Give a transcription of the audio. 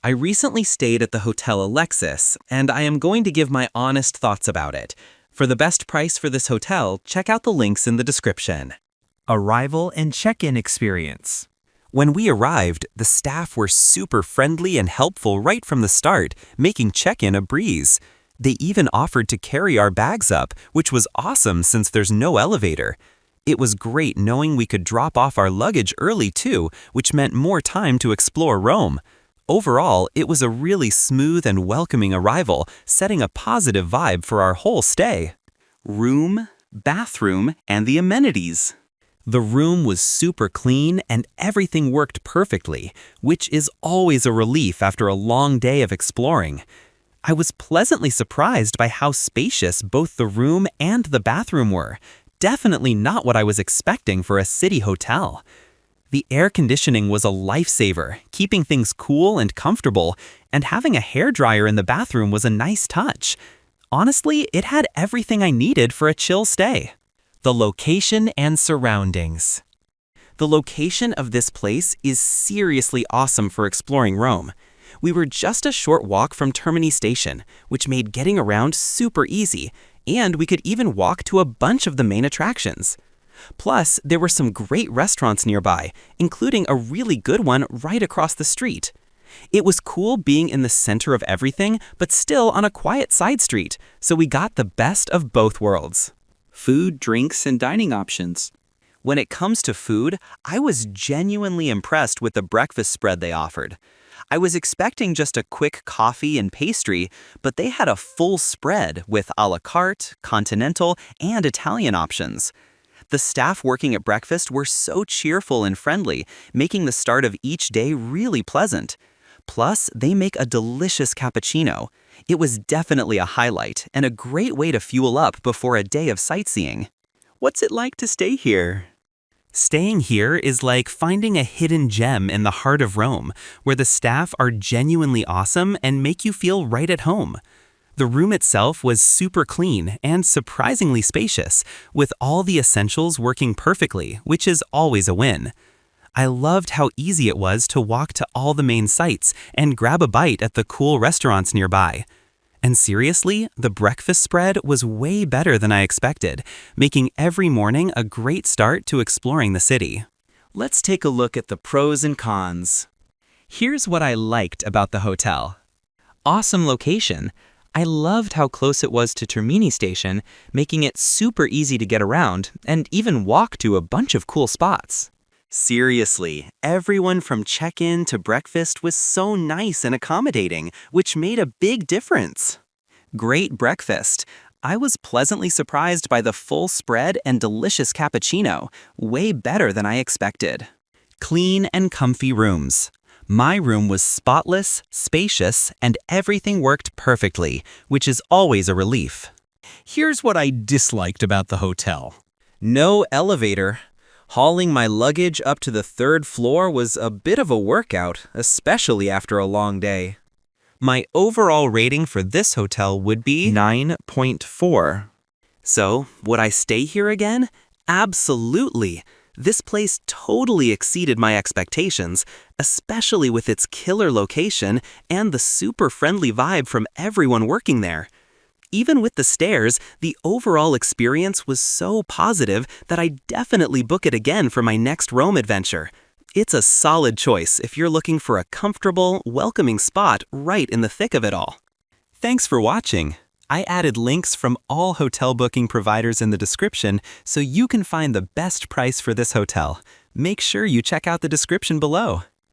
I recently stayed at the Hotel Alexis, and I am going to give my honest thoughts about it. For the best price for this hotel, check out the links in the description. Arrival and check-in experience. When we arrived, the staff were super friendly and helpful right from the start, making check-in a breeze. They even offered to carry our bags up, which was awesome since there's no elevator. It was great knowing we could drop off our luggage early too, which meant more time to explore Rome. Overall, it was a really smooth and welcoming arrival, setting a positive vibe for our whole stay. Room, bathroom, and the amenities. The room was super clean and everything worked perfectly, which is always a relief after a long day of exploring. I was pleasantly surprised by how spacious both the room and the bathroom were. Definitely not what I was expecting for a city hotel. The air conditioning was a lifesaver, keeping things cool and comfortable, and having a hairdryer in the bathroom was a nice touch. Honestly, it had everything I needed for a chill stay. The location and surroundings. The location of this place is seriously awesome for exploring Rome. We were just a short walk from Termini Station, which made getting around super easy, and we could even walk to a bunch of the main attractions. Plus, there were some great restaurants nearby, including a really good one right across the street. It was cool being in the center of everything, but still on a quiet side street, so we got the best of both worlds. Food, drinks, and dining options. When it comes to food, I was genuinely impressed with the breakfast spread they offered. I was expecting just a quick coffee and pastry, but they had a full spread with a la carte, continental, and Italian options. The staff working at breakfast were so cheerful and friendly, making the start of each day really pleasant. Plus, they make a delicious cappuccino. It was definitely a highlight and a great way to fuel up before a day of sightseeing. What's it like to stay here? Staying here is like finding a hidden gem in the heart of Rome, where the staff are genuinely awesome and make you feel right at home. The room itself was super clean and surprisingly spacious, with all the essentials working perfectly, which is always a win. I loved how easy it was to walk to all the main sites and grab a bite at the cool restaurants nearby. And seriously, the breakfast spread was way better than I expected, making every morning a great start to exploring the city. Let's take a look at the pros and cons. Here's what I liked about the hotel. Awesome location. I loved how close it was to Termini Station, making it super easy to get around and even walk to a bunch of cool spots. Seriously, everyone from check-in to breakfast was so nice and accommodating, which made a big difference. Great breakfast. I was pleasantly surprised by the full spread and delicious cappuccino, way better than I expected. Clean and comfy rooms. My room was spotless, spacious, and everything worked perfectly, which is always a relief. Here's what I disliked about the hotel. No elevator. Hauling my luggage up to the third floor was a bit of a workout, especially after a long day. My overall rating for this hotel would be 9.4. So, would I stay here again? Absolutely. This place totally exceeded my expectations, especially with its killer location and the super friendly vibe from everyone working there. Even with the stairs, the overall experience was so positive that I definitely book it again for my next Rome adventure. It's a solid choice if you're looking for a comfortable, welcoming spot right in the thick of it all. Thanks for watching. I added links from all hotel booking providers in the description so you can find the best price for this hotel. Make sure you check out the description below.